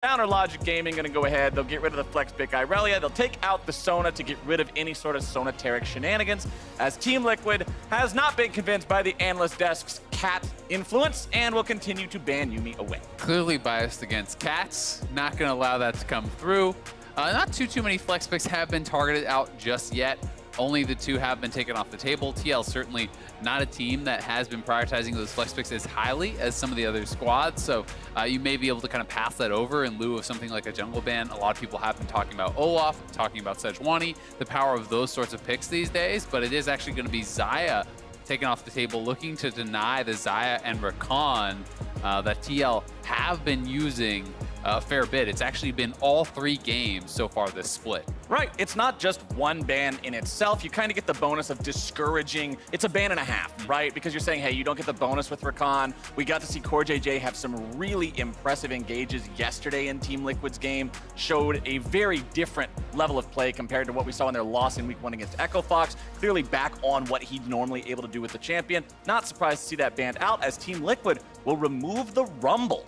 Counter Logic Gaming going to go ahead. They'll get rid of the Flex Pick Irelia. They'll take out the Sona to get rid of any sort of Sonateric shenanigans, as Team Liquid has not been convinced by the analyst desk's cat influence and will continue to ban Yuumi away. Clearly biased against cats. Not going to allow that to come through. Not too many Flex Picks have been targeted out just yet. Only the two have been taken off the table. TL certainly not a team that has been prioritizing those Flex Picks as highly as some of the other squads, so you may be able to kind of pass that over in lieu of something like a jungle ban. A lot of people have been talking about Olaf, talking about Sejuani, the power of those sorts of picks these days, but it is actually going to be Xayah taken off the table, looking to deny the Xayah and Rakan that TL have been using a fair bit. It's actually been all 3 games so far this split. Right, it's not just one ban in itself. You kind of get the bonus of discouraging. It's a ban and a half, right? Because you're saying, hey, you don't get the bonus with Rakan. We got to see CoreJJ have some really impressive engages yesterday in Team Liquid's game. Showed a very different level of play compared to what we saw in their loss in Week 1 against Echo Fox. Clearly back on what he's normally able to do with the champion. Not surprised to see that banned out, as Team Liquid will remove the Rumble.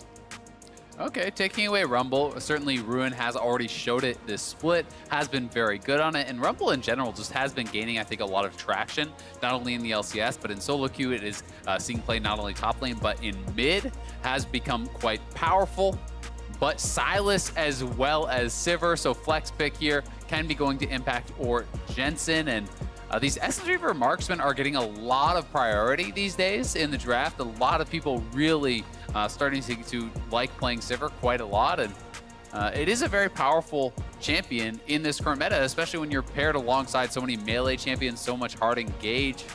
Okay, taking away Rumble, certainly Ruin has already showed it this split, has been very good on it, and Rumble in general just has been gaining, I think, a lot of traction, not only in the LCS, but in solo queue it is seeing play not only top lane, but in mid, has become quite powerful. But Sylas as well as Sivir, so Flex Pick here, can be going to impact or Jensen, and these Essence Reaver marksmen are getting a lot of priority these days in the draft. A lot of people really starting to like playing Sivir quite a lot, and it is a very powerful champion in this current meta, especially when you're paired alongside so many melee champions, so much hard engage.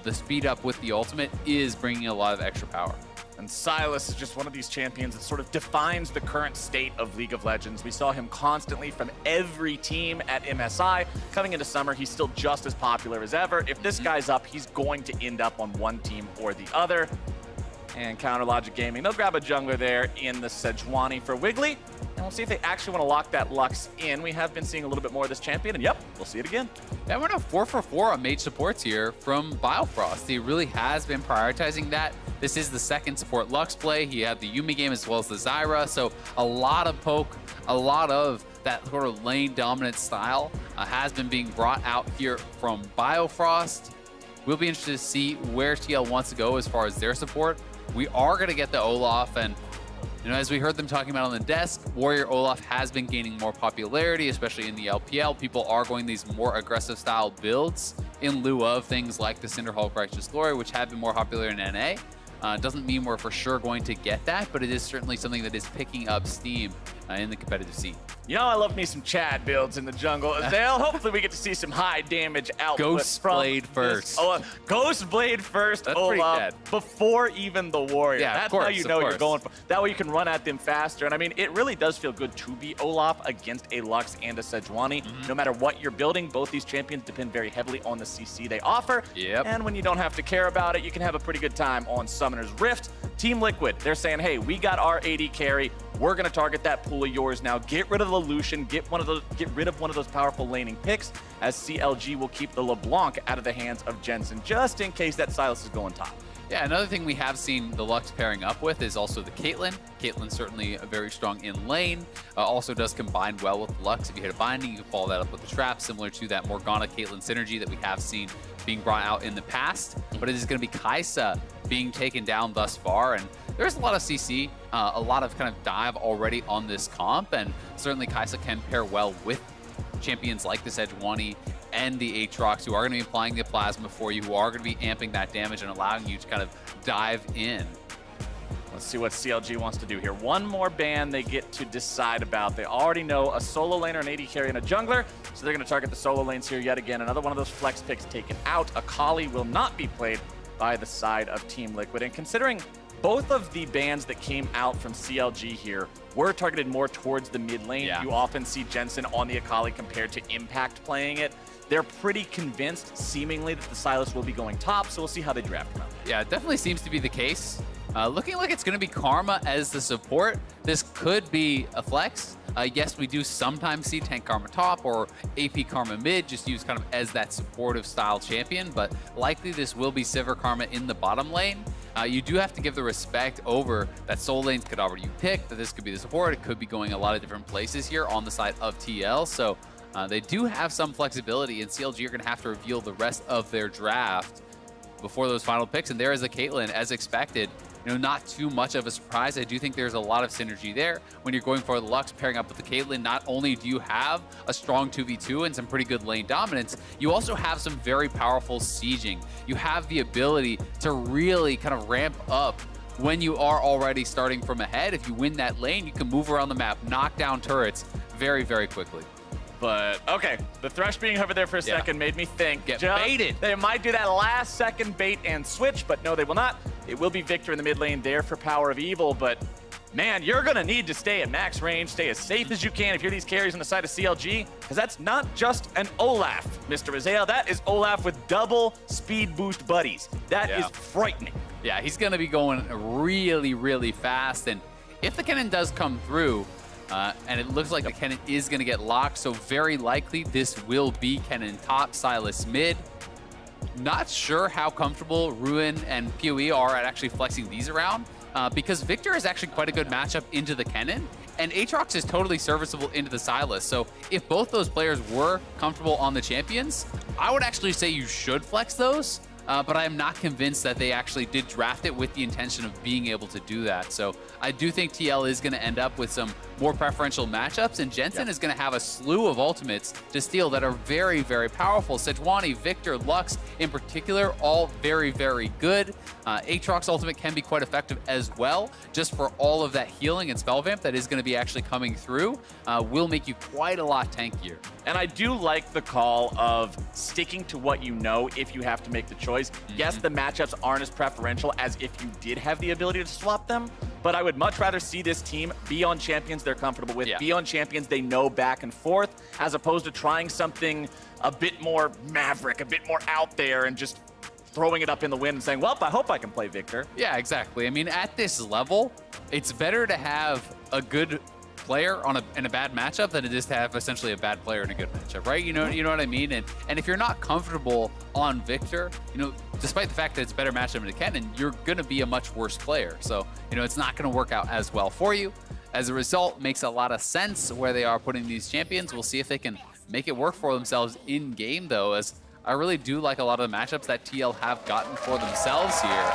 The speed up with the ultimate is bringing a lot of extra power. And Sylas is just one of these champions that sort of defines the current state of League of Legends. We saw him constantly from every team at MSI. Coming into summer, he's still just as popular as ever. If this guy's up, he's going to end up on one team or the other. And Counter Logic Gaming, they'll grab a jungler there in the Sejuani for Wiggly. And we'll see if they actually want to lock that Lux in. We have been seeing a little bit more of this champion, and yep, we'll see it again. Yeah, we're now 4 for 4 on mage supports here from Biofrost. He really has been prioritizing that. This is the second support Lux play. He had the Yuumi game as well as the Zyra, so a lot of poke, a lot of that sort of lane dominant style has been being brought out here from Biofrost. We'll be interested to see where TL wants to go as far as their support. We are going to get the Olaf, and as we heard them talking about on the desk, Warrior Olaf has been gaining more popularity, especially in the LPL. People are going these more aggressive style builds in lieu of things like the Cinderhulk Righteous Glory, which have been more popular in NA. Doesn't mean we're for sure going to get that, but it is certainly something that is picking up steam in the competitive scene. You know, I love me some Chad builds in the jungle. Azale, hopefully we get to see some high damage output. Ghost Blade first. Ghost Blade first, That's Olaf, before even the Warrior. Yeah, that's of course, how you know you're going for. That way you can run at them faster. And I mean, it really does feel good to be Olaf against a Lux and a Sejuani. No matter what you're building, both these champions depend very heavily on the CC they offer. Yep. And when you don't have to care about it, you can have a pretty good time on Summoner's Rift. Team Liquid, they're saying, hey, we got our AD carry. We're going to target that pool of yours now. Get rid of the Lucian. Get rid of one of those powerful laning picks, as CLG will keep the LeBlanc out of the hands of Jensen, just in case that Sylas is going top. Yeah, another thing we have seen the Lux pairing up with is also the Caitlyn. Caitlyn's certainly very strong in lane. Also does combine well with Lux. If you hit a binding, you can follow that up with the trap, similar to that Morgana-Caitlyn synergy that we have seen being brought out in the past. But it is going to be Kai'Sa being taken down thus far, and there's a lot of CC, a lot of kind of dive already on this comp, and certainly Kai'Sa can pair well with champions like the Sejuani and the Aatrox, who are going to be applying the plasma for you, who are going to be amping that damage and allowing you to kind of dive in. Let's see what CLG wants to do here. One more ban they get to decide about. They already know a solo laner, an AD carry, and a jungler, so they're going to target the solo lanes here yet again. Another one of those flex picks taken out. Akali will not be played by the side of Team Liquid. And considering both of the bans that came out from CLG here were targeted more towards the mid lane, you often see Jensen on the Akali compared to Impact playing it. They're pretty convinced, seemingly, that the Sylas will be going top, so we'll see how they draft him out. Yeah, it definitely seems to be the case. Looking like it's going to be Karma as the support. This could be a flex. Yes, we do sometimes see Tank Karma top or AP Karma mid, just used kind of as that supportive style champion, but likely this will be Sivir Karma in the bottom lane. you do have to give the respect over that Soul lanes could already pick, that this could be the support, it could be going a lot of different places here on the side of TL. So they do have some flexibility, and CLG are going to have to reveal the rest of their draft before those final picks. And there is a Caitlyn, as expected. Not too much of a surprise. I do think there's a lot of synergy there. When you're going for the Lux, pairing up with the Caitlyn, not only do you have a strong 2v2 and some pretty good lane dominance, you also have some very powerful sieging. You have the ability to really kind of ramp up when you are already starting from ahead. If you win that lane, you can move around the map, knock down turrets very, very quickly. But, okay, the Thresh being over there for a second made me think. Get baited. They might do that last second bait and switch, but no, they will not. It will be Victor in the mid lane there for Power of Evil, but man, you're going to need to stay at max range, stay as safe as you can if you're these carries on the side of CLG, because that's not just an Olaf, Mr. Rizal. That is Olaf with double speed boost buddies. That is frightening. Yeah, he's going to be going really, really fast, and if the cannon does come through, and it looks like the cannon is going to get locked, so very likely this will be cannon top, Sylas mid. Not sure how comfortable Ruin and PoE are at actually flexing these around, because Victor is actually quite a good matchup into the cannon, and Aatrox is totally serviceable into the Sylas. So if both those players were comfortable on the champions, I would actually say you should flex those. But I am not convinced that they actually did draft it with the intention of being able to do that. So I do think TL is going to end up with some more preferential matchups, and Jensen is going to have a slew of ultimates to steal that are very, very powerful. Sejuani, Victor, Lux in particular, all very, very good. Aatrox ultimate can be quite effective as well, just for all of that healing and spell vamp that is going to be actually coming through, will make you quite a lot tankier. And I do like the call of sticking to what you know if you have to make the choice. Yes, the matchups aren't as preferential as if you did have the ability to swap them, but I would much rather see this team be on champions they're comfortable with, be on champions they know back and forth, as opposed to trying something a bit more maverick, a bit more out there, and just throwing it up in the wind and saying, well, I hope I can play Victor. Yeah, exactly. I mean, at this level, it's better to have a good player in a bad matchup than it is to have essentially a bad player in a good matchup, right? You know what I mean? And if you're not comfortable on Victor, despite the fact that it's a better matchup in the cannon, you're going to be a much worse player. So, it's not going to work out as well for you. As a result, makes a lot of sense where they are putting these champions. We'll see if they can make it work for themselves in game, though, as I really do like a lot of the matchups that TL have gotten for themselves here.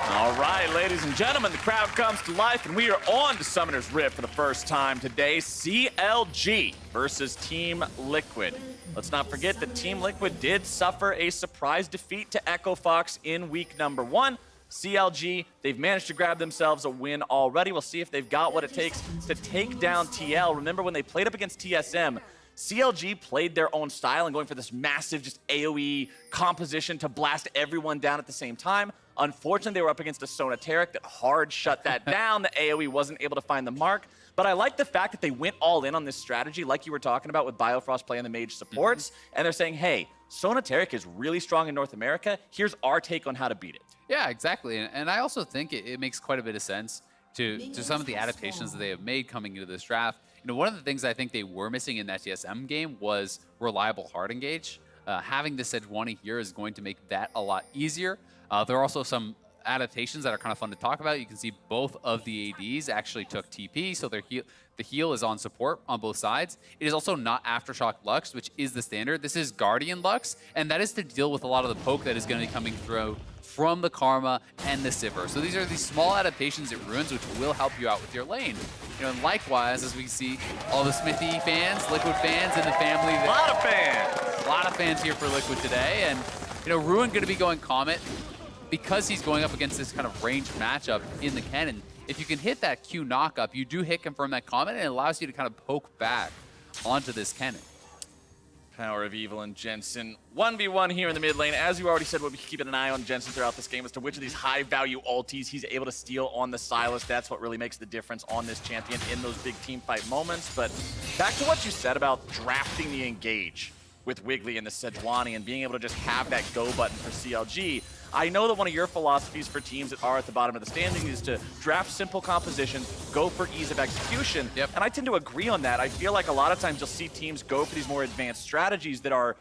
All right, ladies and gentlemen, the crowd comes to life, and we are on to Summoner's Rift for the first time today. CLG versus Team Liquid. Let's not forget that Team Liquid did suffer a surprise defeat to Echo Fox in week number 1. CLG, they've managed to grab themselves a win already. We'll see if they've got what it takes to take down TL. Remember when they played up against TSM, CLG played their own style and going for this massive just AoE composition to blast everyone down at the same time. Unfortunately, they were up against a Sonateric that hard shut that down. The AoE wasn't able to find the mark. But I like the fact that they went all in on this strategy, like you were talking about with Biofrost playing the mage supports. And they're saying, hey, Sonateric is really strong in North America. Here's our take on how to beat it. Yeah, exactly. And I also think it makes quite a bit of sense to some of the adaptations that they have made coming into this draft. One of the things I think they were missing in that TSM game was reliable hard engage. Having the Sejuani here is going to make that a lot easier. There are also some adaptations that are kind of fun to talk about. You can see both of the ADs actually took TP, so the heal is on support on both sides. It is also not Aftershock Lux, which is the standard. This is Guardian Lux, and that is to deal with a lot of the poke that is going to be coming through from the Karma and the Sivir. So these are these small adaptations it ruins, which will help you out with your lane. And likewise, as we see all the Smithy fans, Liquid fans in the family. A lot of fans! A lot of fans here for Liquid today. And, Ruin going to be going Comet because he's going up against this kind of ranged matchup in the cannon. If you can hit that Q knockup, you do hit confirm that Comet, and it allows you to kind of poke back onto this cannon. Power of Evil and Jensen 1v1 here in the mid lane. As you already said, we'll be keeping an eye on Jensen throughout this game as to which of these high-value ultis he's able to steal on the Sylas. That's what really makes the difference on this champion in those big team fight moments. But back to what you said about drafting the engage with Wiggly and the Sejuani and being able to just have that go button for CLG. I know that one of your philosophies for teams that are at the bottom of the standing is to draft simple compositions, go for ease of execution. And I tend to agree on that. I feel like a lot of times you'll see teams go for these more advanced strategies that are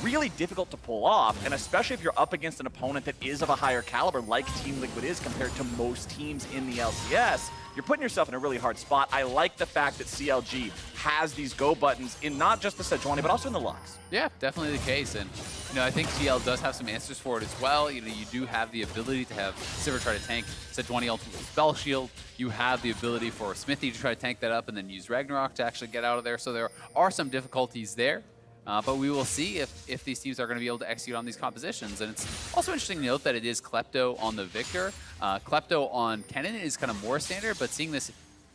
really difficult to pull off, and especially if you're up against an opponent that is of a higher caliber like Team Liquid is compared to most teams in the LCS, you're putting yourself in a really hard spot. I like the fact that CLG has these go buttons in not just the Sejuani, but also in the Lux. Yeah, definitely the case. And, I think TL does have some answers for it as well. You do have the ability to have Sivir try to tank Sejuani ultimate Spell Shield. You have the ability for Smithy to try to tank that up and then use Ragnarok to actually get out of there. So there are some difficulties there. But we will see if these teams are going to be able to execute on these compositions. And it's also interesting to note that it is Klepto on the Victor. Klepto on Kennen is kind of more standard, but seeing this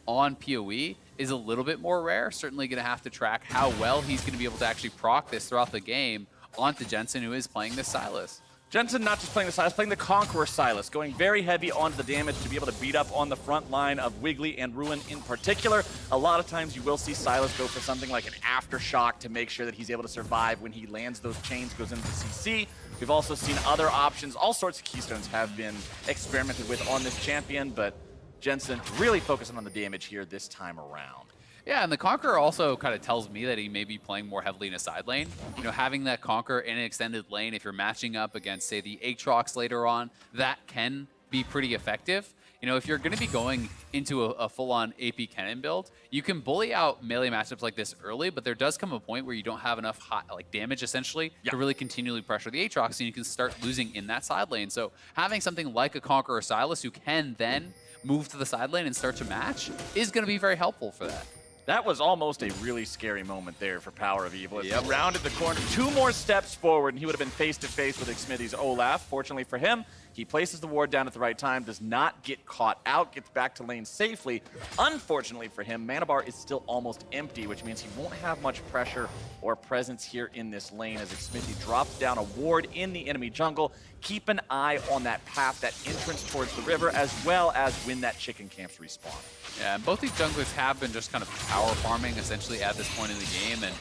on PoE is a little bit more rare. Certainly going to have to track how well he's going to be able to actually proc this throughout the game onto Jensen, who is playing this Sylas. Jensen not just playing the Sylas, playing the Conqueror Sylas, going very heavy onto the damage to be able to beat up on the front line of Wiggly and Ruin in particular. A lot of times you will see Sylas go for something like an Aftershock to make sure that he's able to survive when he lands those chains, goes into the CC. We've also seen other options. All sorts of keystones have been experimented with on this champion, but Jensen really focusing on the damage here this time around. Yeah, and the Conqueror also kind of tells me that he may be playing more heavily in a side lane. Having that Conqueror in an extended lane, if you're matching up against, say, the Aatrox later on, that can be pretty effective. If you're going to be going into a full-on AP Kennen build, you can bully out melee matchups like this early, but there does come a point where you don't have enough damage, essentially, to really continually pressure the Aatrox, and you can start losing in that side lane. So having something like a Conqueror Sylas who can then move to the side lane and start to match is going to be very helpful for that. That was almost a really scary moment there for Power of Evil. He rounded the corner 2 more steps forward, and he would have been face-to-face with Xmithie's Olaf. Fortunately for him, he places the ward down at the right time, does not get caught out, gets back to lane safely. Unfortunately for him, mana bar is still almost empty, which means he won't have much pressure or presence here in this lane as Xmithie drops down a ward in the enemy jungle. Keep an eye on that path, that entrance towards the river, as well as when that chicken camps respawn. Yeah, and both these junglers have been just kind of power farming essentially at this point in the game. And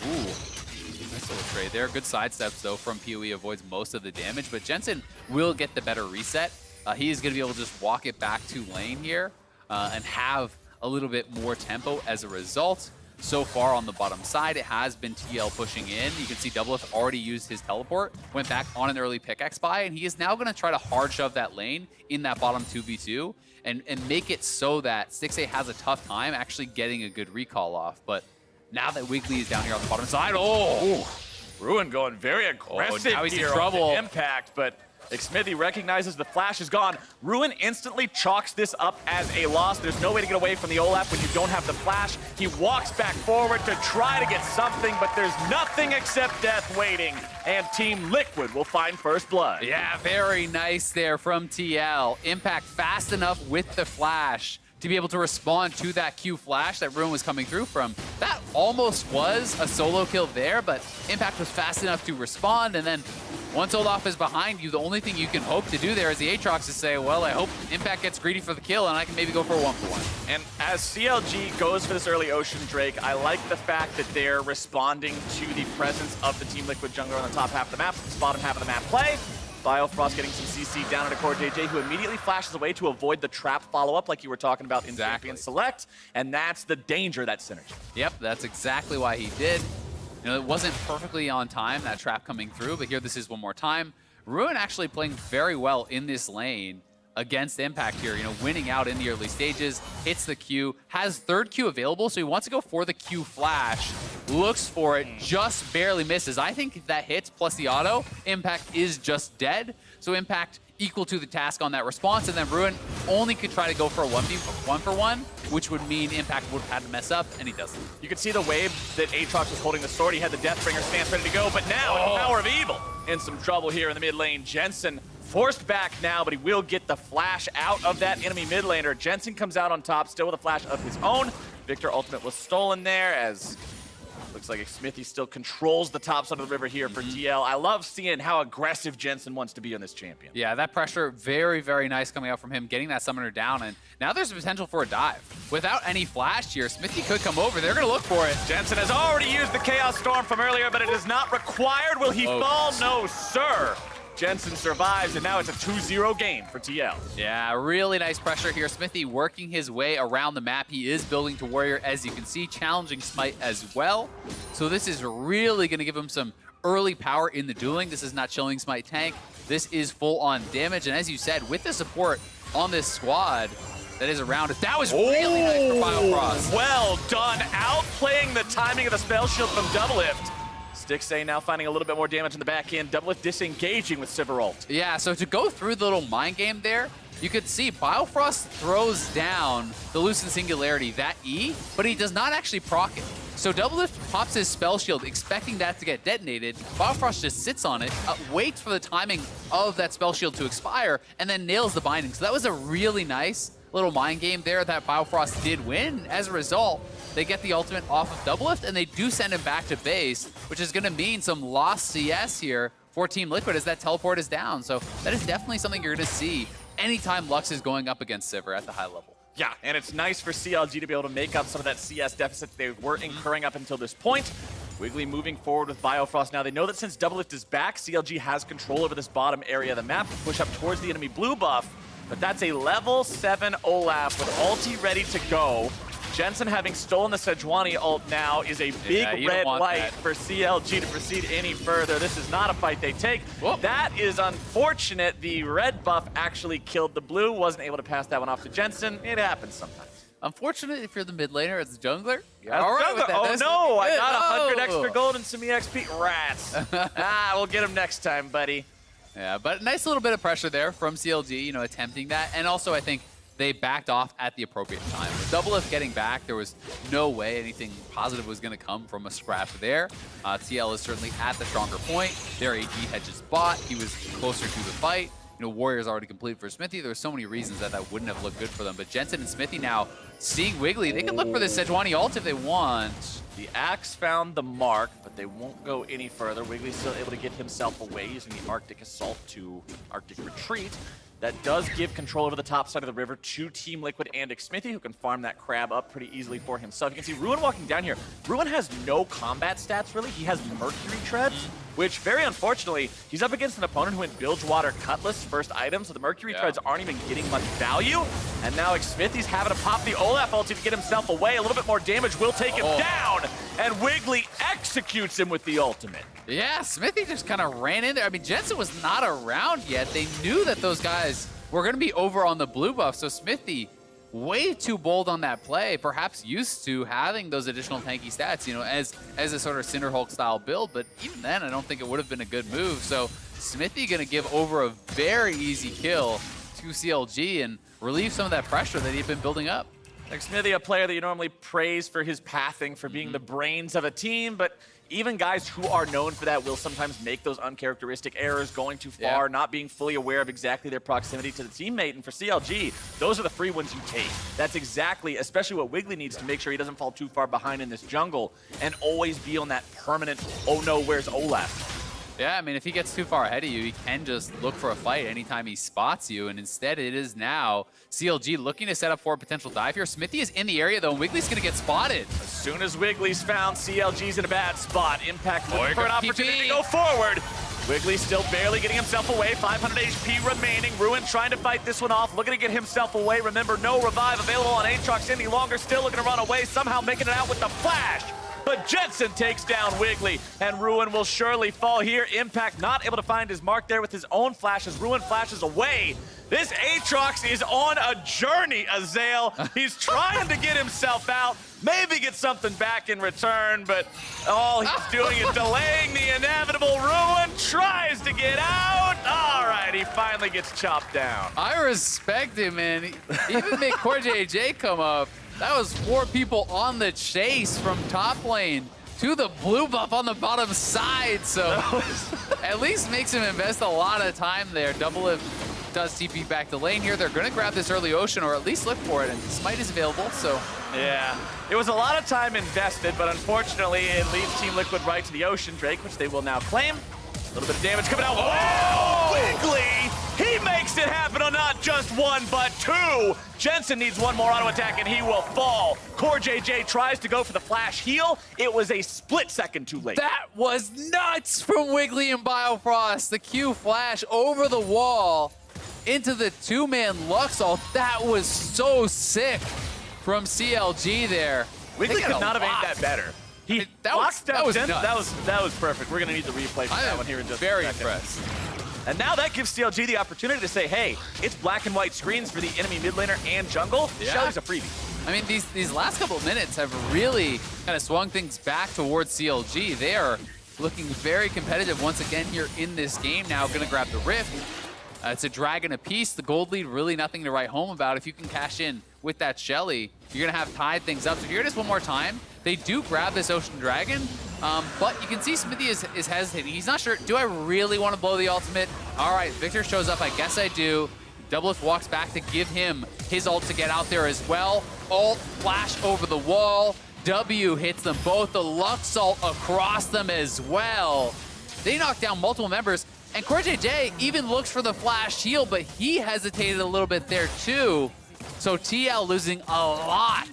ooh, nice little trade there. Good sidesteps though from PoE, avoids most of the damage, but Jensen will get the better reset. He is going to be able to just walk it back to lane here and have a little bit more tempo as a result. So far on the bottom side, it has been TL pushing in. You can see Doublelift already used his teleport, went back on an early pickaxe buy, and he is now going to try to hard shove that lane in that bottom 2v2 and make it so that Stixxay has a tough time actually getting a good recall off. But now that Wiggly is down here on the bottom side, Ruin going very aggressive now he's in here trouble. on the impact, but Xmithie recognizes the flash is gone. Ruin instantly chalks this up as a loss. There's no way to get away from the Olaf when you don't have the flash. He walks back forward to try to get something, but there's nothing except death waiting. And Team Liquid will find first blood. Yeah, very nice there from TL. Impact fast enough with the flash to be able to respond to that Q flash that Ruin was coming through from. That almost was a solo kill there, but Impact was fast enough to respond, and then once Olaf is behind you, the only thing you can hope to do there as the Aatrox is say, well, I hope Impact gets greedy for the kill and I can maybe go for a 1-for-1. And as CLG goes for this early Ocean Drake, I like the fact that they're responding to the presence of the Team Liquid jungler on the top half of the map, the bottom half of the map play. Biofrost getting some CC down into Core JJ, who immediately flashes away to avoid the trap follow-up like you were talking about in Champion Select, and that's the danger, that synergy. Yep, that's exactly why he did. It wasn't perfectly on time, that trap coming through, but here this is one more time. Ruin actually playing very well in this lane against Impact here, winning out in the early stages, hits the Q, has third Q available, so he wants to go for the Q flash, looks for it, just barely misses. I think if that hits plus the auto, Impact is just dead, so Impact equal to the task on that response, and then Ruin only could try to go for a 1-for-1, which would mean Impact would have had to mess up, and he doesn't. You could see the wave that Aatrox was holding the sword. He had the Deathbringer stance ready to go, but now Power of Evil in some trouble here in the mid lane. Jensen forced back now, but he will get the flash out of that enemy mid laner. Jensen comes out on top, still with a flash of his own. Victor ultimate was stolen there as looks like Xmithie still controls the top side of the river here for TL. I love seeing how aggressive Jensen wants to be on this champion. Yeah, that pressure, very, very nice coming out from him, getting that summoner down, and now there's a potential for a dive. Without any flash here, Xmithie could come over. They're going to look for it. Jensen has already used the Chaos Storm from earlier, but it is not required. Will he fall? No, sir. Jensen survives, and now it's a 2-0 game for TL. Yeah, really nice pressure here. Smithy working his way around the map. He is building to Warrior, as you can see, challenging Smite as well. So this is really going to give him some early power in the dueling. This is not chilling Smite tank. This is full-on damage. And as you said, with the support on this squad that is around it, that was really nice for Biofrost. Well done, outplaying the timing of the spell shield from Doublelift. Stixxay now finding a little bit more damage in the back end. Doublelift disengaging with Sivir ult. Yeah, so to go through the little mind game there, you could see Biofrost throws down the Lucent Singularity, that E, but he does not actually proc it. So Doublelift pops his spell shield, expecting that to get detonated. Biofrost just sits on it, waits for the timing of that spell shield to expire, and then nails the binding. So that was a really nice little mind game there that Biofrost did win. As a result, they get the ultimate off of Doublelift, and they do send him back to base, which is going to mean some lost CS here for Team Liquid as that teleport is down. So that is definitely something you're going to see anytime Lux is going up against Sivir at the high level. Yeah, and it's nice for CLG to be able to make up some of that CS deficit they were incurring up until this point. Wiggly moving forward with Biofrost now. They know that since Doublelift is back, CLG has control over this bottom area of the map to push up towards the enemy blue buff. But that's a level 7 Olaf with ulti ready to go. Jensen, having stolen the Sejuani ult now, is a big red light for CLG to proceed any further. This is not a fight they take. Whoop. That is unfortunate. The red buff actually killed the blue. Wasn't able to pass that one off to Jensen. It happens sometimes. Unfortunate if you're the mid laner as a jungler. All right with that. Oh no, I got 100 extra gold and some EXP. Rats. We'll get him next time, buddy. Yeah, but nice little bit of pressure there from CLG, you know, attempting that. And also, I think they backed off at the appropriate time. With Doublelift getting back, there was no way anything positive was going to come from a scrap there. TL is certainly at the stronger point. Their AD had just bought. He was closer to the fight. You know, Warrior's already complete for Smithy. There were so many reasons that that wouldn't have looked good for them. But Jensen and Smithy now seeing Wiggly. They can look for this Sejuani ult if they want. The Axe found the mark, but they won't go any further. Wiggly's still able to get himself away using the Arctic Assault to Arctic Retreat. That does give control over the top side of the river to Team Liquid and Xmithy, who can farm that crab up pretty easily for himself. You can see Ruin walking down here. Ruin has no combat stats, really. He has Mercury Treads, which, very unfortunately, he's up against an opponent who went Bilgewater Cutlass first item, so the Mercury Treads aren't even getting much value. And now Xmithy's having to pop the Olaf ulti to get himself away. A little bit more damage will take him down, and Wiggly executes him with the ultimate. Yeah, Smithy just kind of ran in there. I mean, Jensen was not around yet. They knew that those guys were going to be over on the blue buff, so Smithy, way too bold on that play, perhaps used to having those additional tanky stats, you know, as a sort of Cinderhulk style build, but even then, I don't think it would have been a good move. So Smithy going to give over a very easy kill to CLG and relieve some of that pressure that he'd been building up. Like Smithy, a player that you normally praise for his pathing, for being the brains of a team, but even guys who are known for that will sometimes make those uncharacteristic errors, going too far, not being fully aware of exactly their proximity to the teammate. And for CLG, those are the free ones you take. That's exactly, especially what Wiggly needs to make sure he doesn't fall too far behind in this jungle and always be on that permanent, oh no, where's Olaf? Yeah, I mean, if he gets too far ahead of you, he can just look for a fight anytime he spots you. And instead, it is now CLG looking to set up for a potential dive here. Smithy is in the area, though, and Wiggly's going to get spotted. As soon as Wiggly's found, CLG's in a bad spot. Impact looking for an opportunity to go forward. Wiggly still barely getting himself away. 500 HP remaining. Ruin trying to fight this one off, looking to get himself away. Remember, no revive available on Aatrox any longer. Still looking to run away, somehow making it out with the flash. But Jensen takes down Wiggly, and Ruin will surely fall here. Impact not able to find his mark there with his own flash as Ruin flashes away. This Aatrox is on a journey, Azael. He's trying to get himself out, maybe get something back in return, but all he's doing is delaying the inevitable. Ruin tries to get out. All right, he finally gets chopped down. I respect him, man. He even made Core JJ come up. That was 4 people on the chase from top lane to the blue buff on the bottom side. So at least makes him invest a lot of time there. Doublelift does TP back to lane here. They're going to grab this early Ocean or at least look for it. And Smite is available, so. Yeah, it was a lot of time invested, but unfortunately it leads Team Liquid right to the Ocean Drake, which they will now claim. A little bit of damage coming out. Whoa! Wiggly! He makes it happen on not not just one, but two. Jensen needs one more auto attack and he will fall. Core JJ tries to go for the flash heal. It was a split second too late. That was nuts from Wiggly and Biofrost. The Q flash over the wall into the two-man Luxalt. That was so sick from CLG there. Wiggly could not have aimed that better. He locked down Jensen. That was perfect. We're gonna need the replay for that one here in just a second. Very impressed. And now that gives CLG the opportunity to say, hey, it's black and white screens for the enemy mid laner and jungle. Yeah. Shelly's a freebie. I mean, these last couple of minutes have really kind of swung things back towards CLG. They are looking very competitive once again here in this game now. Gonna grab the Rift. It's a dragon apiece. The gold lead, really nothing to write home about. If you can cash in with that Shelly, you're gonna have tied things up. So here it is one more time. They do grab this Ocean Dragon, but you can see Smithy is hesitating. He's not sure, do I really want to blow the ultimate? All right, Victor shows up, I guess I do. Doublelift walks back to give him his ult to get out there as well. Ult, flash over the wall. W hits them both, the Luxalt across them as well. They knock down multiple members, and Core JJ even looks for the flash heal, but he hesitated a little bit there too. So TL losing a lot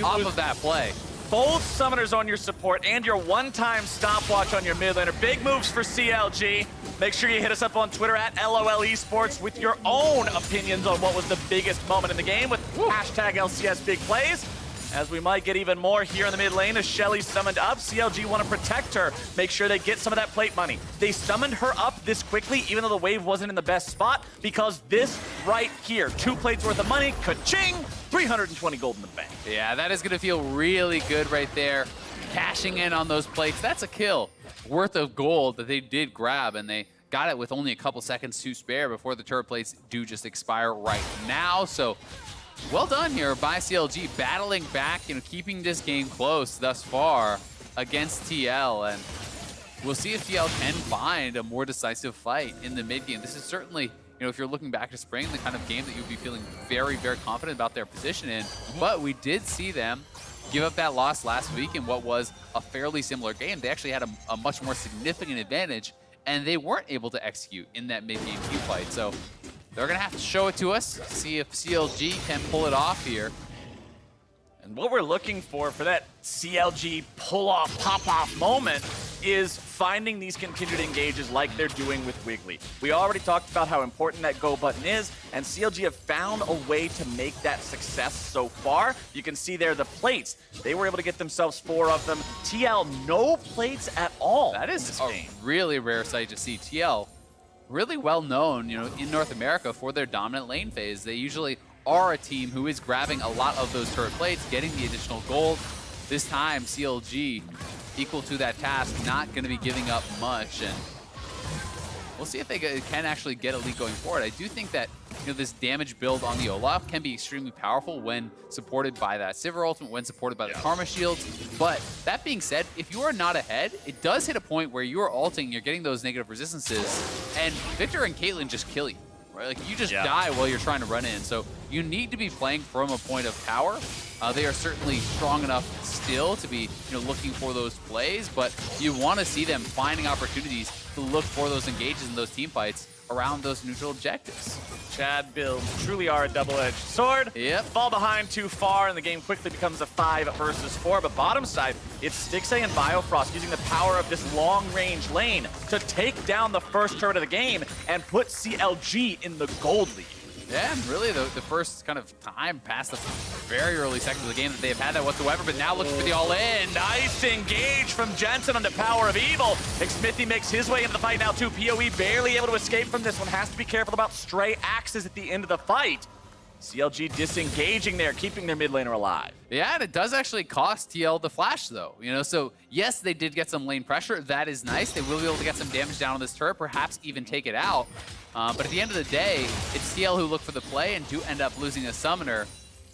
off of that play. Both summoners on your support and your one-time stopwatch on your mid laner. Big moves for CLG. Make sure you hit us up on Twitter at LOL Esports with your own opinions on what was the biggest moment in the game with hashtag LCS big plays. As we might get even more here in the mid lane as Shelly's summoned up. CLG want to protect her, make sure they get some of that plate money. They summoned her up this quickly, even though the wave wasn't in the best spot, because this right here, 2 plates worth of money, ka-ching, 320 gold in the bank. Yeah, that is going to feel really good right there. Cashing in on those plates, that's a kill worth of gold that they did grab, and they got it with only a couple seconds to spare before the turret plates do just expire right now. So well done here by CLG, battling back, keeping this game close thus far against TL, and we'll see if TL can find a more decisive fight in the mid game. This is certainly, if you're looking back to spring, the kind of game that you'd be feeling very, very confident about their position in. But we did see them give up that loss last week in what was a fairly similar game. They actually had a much more significant advantage, and they weren't able to execute in that mid-game Q fight. So they're going to have to show it to us, see if CLG can pull it off here. And what we're looking for that CLG pull-off, pop-off moment is finding these continued engages like they're doing with Wiggly. We already talked about how important that go button is, and CLG have found a way to make that success so far. You can see there the plates. They were able to get themselves 4 of them. TL, no plates at all. That is a really rare sight to see. TL, really well known, in North America for their dominant lane phase. They usually are a team who is grabbing a lot of those turret plates, getting the additional gold. This time, CLG equal to that task, not going to be giving up much, and we'll see if they can actually get a lead going forward. I do think that this damage build on the Olaf can be extremely powerful when supported by that Sivir ultimate, when supported by the Karma shields. But that being said, if you are not ahead, it does hit a point where you are ulting, you're getting those negative resistances, and Victor and Caitlyn just kill you. Right? Like, you just die while you're trying to run in. So you need to be playing from a point of power. They are certainly strong enough still to be looking for those plays, but you want to see them finding opportunities to look for those engages in those team fights around those neutral objectives. Chad builds truly are a double-edged sword. Yep. Fall behind too far, and the game quickly becomes a 5 versus 4. But bottom side, it's Stixxay and Biofrost using the power of this long-range lane to take down the first turret of the game and put CLG in the gold lead. Yeah, and really the first kind of time past the very early seconds of the game that they have had that whatsoever, but now looking for the all-in. Nice engage from Jensen on the power of evil. Smithy makes his way into the fight now too. PoE barely able to escape from this one. Has to be careful about stray axes at the end of the fight. CLG disengaging there, keeping their mid laner alive. Yeah, and it does actually cost TL the flash though. So yes, they did get some lane pressure. That is nice. They will be able to get some damage down on this turret, perhaps even take it out. But at the end of the day, it's TL who look for the play and do end up losing a summoner.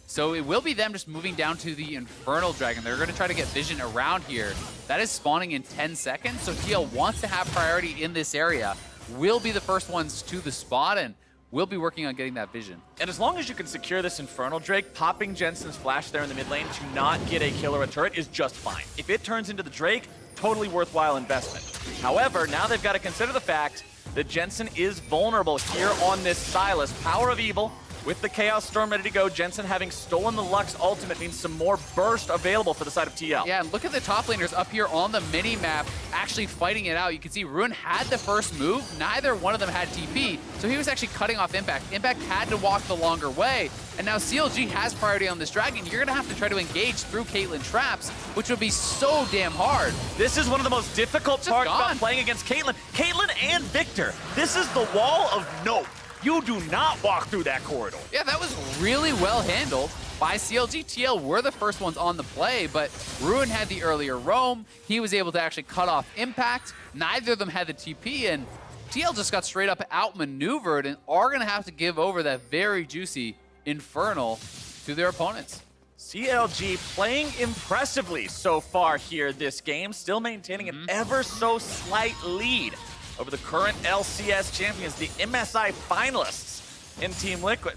So it will be them just moving down to the Infernal Dragon. They're going to try to get vision around here. That is spawning in 10 seconds, so TL wants to have priority in this area. Will be the first ones to the spot, and we'll be working on getting that vision. And as long as you can secure this Infernal Drake, popping Jensen's flash there in the mid lane to not get a kill or a turret is just fine. If it turns into the Drake, totally worthwhile investment. However, now they've got to consider the fact that Jensen is vulnerable here on this Silas. Power of Evil with the Chaos Storm ready to go. Jensen having stolen the Lux ultimate means some more burst available for the side of TL. Yeah, and look at the top laners up here on the mini-map actually fighting it out. You can see Ruin had the first move. Neither one of them had TP, so he was actually cutting off Impact. Impact had to walk the longer way, and now CLG has priority on this dragon. You're going to have to try to engage through Caitlyn traps, which would be so damn hard. This is one of the most difficult parts about playing against Caitlyn. Caitlyn and Victor, this is the wall of no. You do not walk through that corridor. Yeah, that was really well handled by CLG. TL were the first ones on the play, but Ruin had the earlier roam. He was able to actually cut off Impact. Neither of them had the TP, and TL just got straight up outmaneuvered and are going to have to give over that very juicy Infernal to their opponents. CLG playing impressively so far here this game, still maintaining an ever so slight lead over the current LCS champions, the MSI finalists in Team Liquid.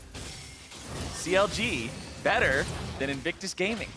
CLG better than Invictus Gaming.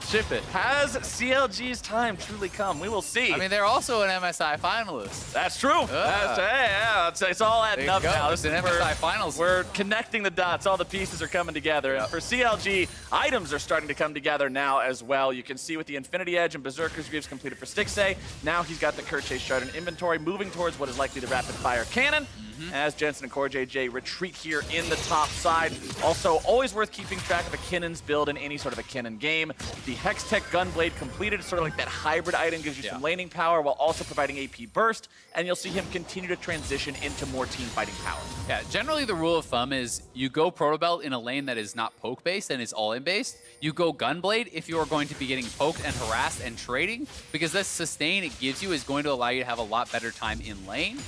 Ship it. Has CLG's time truly come? We will see. I mean, they're also an MSI finalist. That's true. It's all adding up now. This is an MSI finals. We're connecting the dots. All the pieces are coming together. And for CLG, items are starting to come together now as well. You can see with the Infinity Edge and Berserker's Greaves completed for Stixxay. Now he's got the Kerchase Shard in inventory, moving towards what is likely the Rapid Fire Cannon. As Jensen and Core JJ retreat here in the top side. Also, always worth keeping track of a Kinnon's build in any sort of a Kinnon game. The Hextech Gunblade completed, sort of like that hybrid item, gives you some laning power while also providing AP burst, and you'll see him continue to transition into more team fighting power. Yeah, generally the rule of thumb is you go Proto Belt in a lane that is not poke-based and is all-in based. You go Gunblade if you are going to be getting poked and harassed and trading, because this sustain it gives you is going to allow you to have a lot better time in lane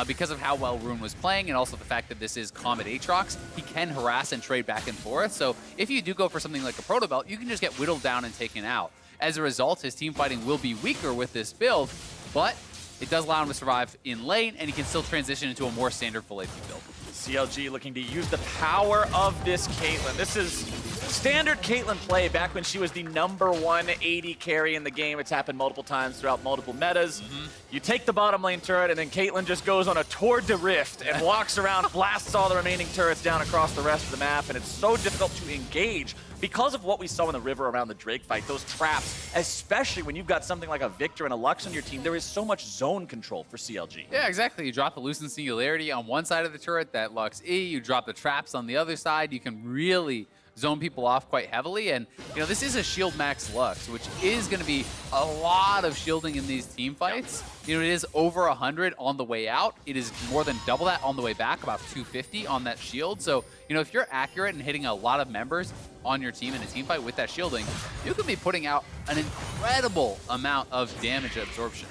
because of how well Rune was playing, and also the fact that this is Comet Aatrox. He can harass and trade back and forth, so if you do go for something like a Proto Belt, you can just get whittled down and taken out. As a result, his team fighting will be weaker with this build, but it does allow him to survive in lane, and he can still transition into a more standard full AP build. CLG looking to use the power of this Caitlyn. This is standard Caitlyn play back when she was the #1 AD carry in the game. It's happened multiple times throughout multiple metas. You take the bottom lane turret, and then Caitlyn just goes on a tour de rift and walks around, blasts all the remaining turrets down across the rest of the map, and it's so difficult to engage because of what we saw in the river around the Drake fight, those traps, especially when you've got something like a Victor and a Lux on your team. There is so much zone control for CLG. Yeah, exactly. You drop the Lucent Singularity on one side of the turret, that Lux E, you drop the traps on the other side, you can really zone people off quite heavily. And, you know, this is a shield max Lux, which is going to be a lot of shielding in these team fights. You know, it is over 100 on the way out. It is more than double that on the way back, about 250 on that shield. So, you know, if you're accurate and hitting a lot of members on your team in a team fight with that shielding, you could be putting out an incredible amount of damage absorption.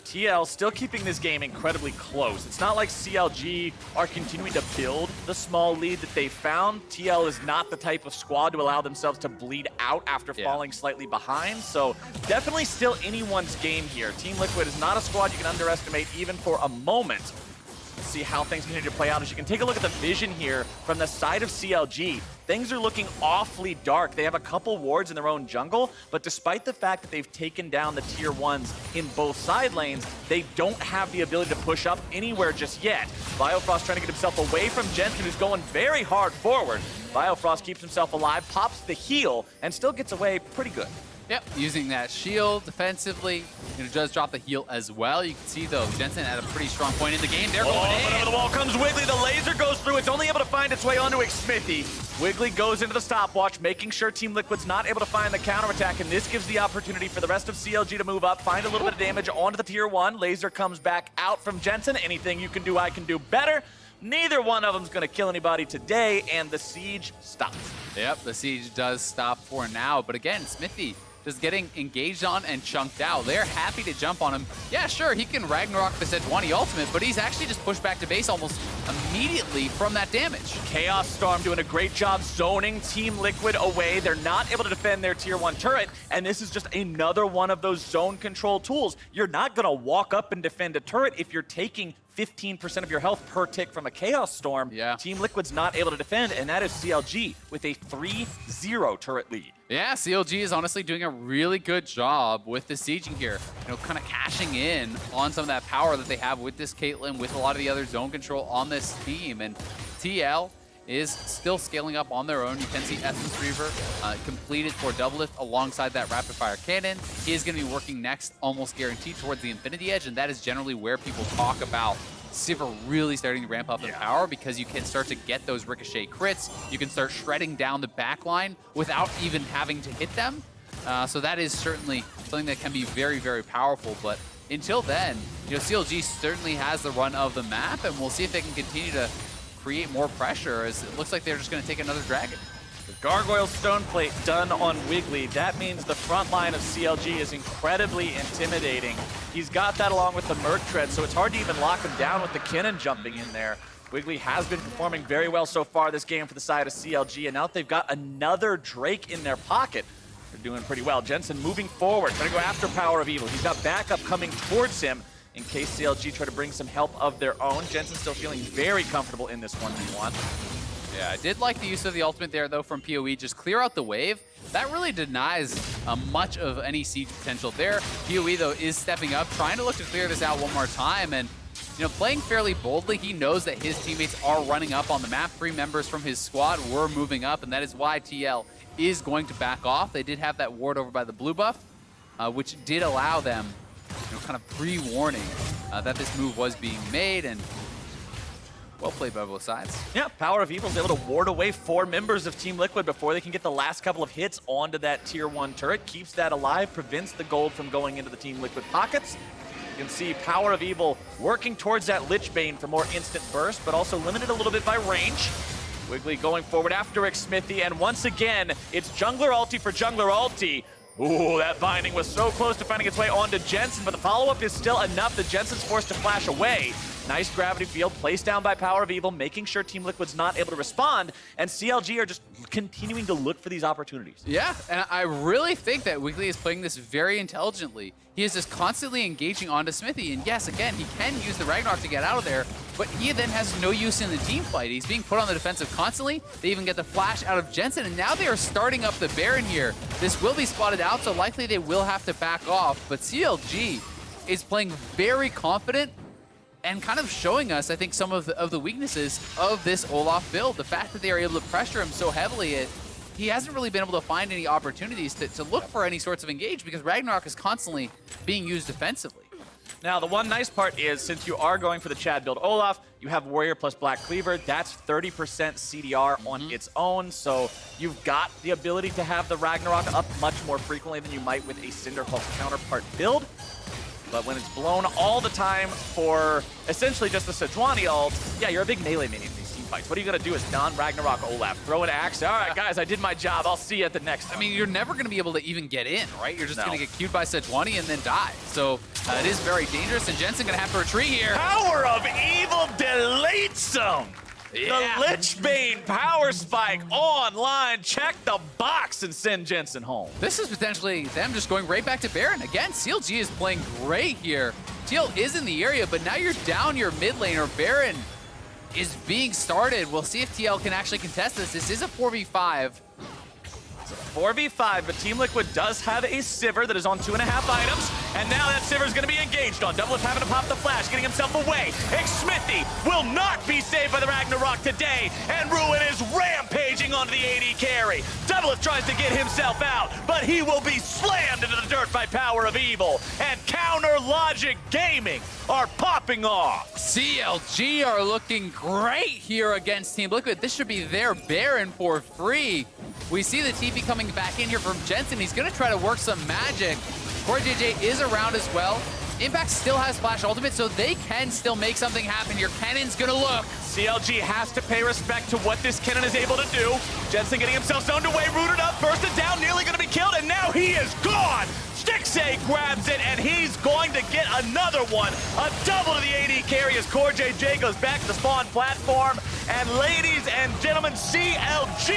TL still keeping this game incredibly close. It's not like CLG are continuing to build the small lead that they found. TL is not the type of squad to allow themselves to bleed out after falling slightly behind. So definitely still anyone's game here. Team Liquid is not a squad you can underestimate even for a moment. Let's see how things continue to play out. As you can take a look at the vision here from the side of CLG, things are looking awfully dark. They have a couple wards in their own jungle, but despite the fact that they've taken down the tier 1s in both side lanes, they don't have the ability to push up anywhere just yet. Biofrost trying to get himself away from Jensen, who's going very hard forward. Biofrost keeps himself alive, pops the heal, and still gets away pretty good. Yep, using that shield defensively. It does drop the heal as well. You can see, though, Jensen at a pretty strong point in the game. They're going in. But over the wall comes Wiggly. The laser goes through. It's only able to find its way onto Xmithy. Wiggly goes into the stopwatch, making sure Team Liquid's not able to find the counterattack, and this gives the opportunity for the rest of CLG to move up, find a little bit of damage onto the tier 1. Laser comes back out from Jensen. Anything you can do, I can do better. Neither one of them's going to kill anybody today, and the siege stops. Yep, the siege does stop for now. But again, Xmithy just getting engaged on and chunked out. They're happy to jump on him. Yeah, sure, he can Ragnarok the Sejuani ultimate, but he's actually just pushed back to base almost immediately from that damage. Chaos Storm doing a great job zoning Team Liquid away. They're not able to defend their tier 1 turret, and this is just another one of those zone control tools. You're not going to walk up and defend a turret if you're taking 15% of your health per tick from a Chaos Storm. Yeah. Team Liquid's not able to defend, and that is CLG with a 3-0 turret lead. Yeah, CLG is honestly doing a really good job with the sieging here. You know, kind of cashing in on some of that power that they have with this Caitlyn, with a lot of the other zone control on this team. And TL is still scaling up on their own. You can see Essence Reaver completed for Doublelift alongside that rapid fire cannon. He is going to be working next, almost guaranteed, towards the Infinity Edge, and that is generally where people talk about Sivir really starting to ramp up in power, because you can start to get those ricochet crits. You can start shredding down the backline without even having to hit them. So that is certainly something that can be very, very powerful. But until then, you know, CLG certainly has the run of the map, and we'll see if they can continue to create more pressure, as it looks like they're just going to take another dragon. The Gargoyle Stone Plate done on Wiggly. That means the front line of CLG is incredibly intimidating. He's got that along with the Merc Tread, so it's hard to even lock him down with the Kinnan jumping in there. Wiggly has been performing very well so far this game for the side of CLG, and now that they've got another Drake in their pocket, they're doing pretty well. Jensen moving forward, trying to go after Power of Evil. He's got backup coming towards him in case CLG try to bring some help of their own. Jensen still feeling very comfortable in this 1v1. Yeah, I did like the use of the ultimate there, though, from PoE. Just clear out the wave. That really denies much of any siege potential there. PoE, though, is stepping up, trying to look to clear this out one more time. And, you know, playing fairly boldly, he knows that his teammates are running up on the map. 3 members from his squad were moving up, and that is why TL is going to back off. They did have that ward over by the blue buff, which did allow them, you know, kind of pre-warning that this move was being made. And well played by both sides. Yeah, Power of Evil is able to ward away 4 members of Team Liquid before they can get the last couple of hits onto that tier 1 turret. Keeps that alive, prevents the gold from going into the Team Liquid pockets. You can see Power of Evil working towards that Lich Bane for more instant burst, but also limited a little bit by range. Wiggly going forward after Xmithy, and once again, it's jungler ulti for jungler ulti. Ooh, that binding was so close to finding its way onto Jensen, but the follow-up is still enough that Jensen's forced to flash away. Nice gravity field placed down by Power of Evil, making sure Team Liquid's not able to respond, and CLG are just continuing to look for these opportunities. Yeah, and I really think that Wiggly is playing this very intelligently. He is just constantly engaging onto Smithy, and yes, again, he can use the Ragnarok to get out of there, but he then has no use in the team fight. He's being put on the defensive constantly. They even get the flash out of Jensen, and now they are starting up the Baron here. This will be spotted out, so likely they will have to back off, but CLG is playing very confident and kind of showing us, I think, some of the weaknesses of this Olaf build. The fact that they are able to pressure him so heavily, he hasn't really been able to find any opportunities to look for any sorts of engage, because Ragnarok is constantly being used defensively. Now, the one nice part is, since you are going for the Chad build Olaf, you have Warrior plus Black Cleaver. That's 30% CDR on its own, so you've got the ability to have the Ragnarok up much more frequently than you might with a Cinderhulk counterpart build. But when it's blown all the time for essentially just the Sejuani ult, yeah, you're a big melee minion in these team fights. What are you going to do as non-Ragnarok Olaf? Throw an axe? All right, guys, I did my job. I'll see you at the next one. I mean, you're never going to be able to even get in, right? You're just going to get queued by Sejuani and then die. So it is very dangerous, and Jensen going to have to retreat here. Power of Evil deletes him! Yeah. The Lich Bane power spike online. Check the box and send Jensen home. This is potentially them just going right back to Baron. Again, CLG is playing great here. TL is in the area, but now you're down your mid laner. Baron is being started. We'll see if TL can actually contest this. This is a 4v5. It's a 4v5, but Team Liquid does have a Sivir that is on 2.5 items, and now that Sivir is going to be engaged on. Doublelift having to pop the flash, getting himself away. Xmithy will not be saved by the Ragnarok today, and Ruin is rampaging onto the AD carry. Doublelift tries to get himself out, but he will be slammed into the dirt by Power of Evil, and Counter Logic Gaming are popping off. CLG are looking great here against Team Liquid. This should be their Baron for free. We see the TP coming back in here from Jensen. He's going to try to work some magic. CoreJJ is around as well. Impact still has Flash Ultimate, so they can still make something happen here. Cannon's going to look. CLG has to pay respect to what this Cannon is able to do. Jensen getting himself zoned away, rooted up, bursted down, nearly going to be killed, and now he is gone. Stixay grabs it, and he's going to get another one. A double to the AD carry as CoreJJ goes back to the spawn platform. And ladies and gentlemen, CLG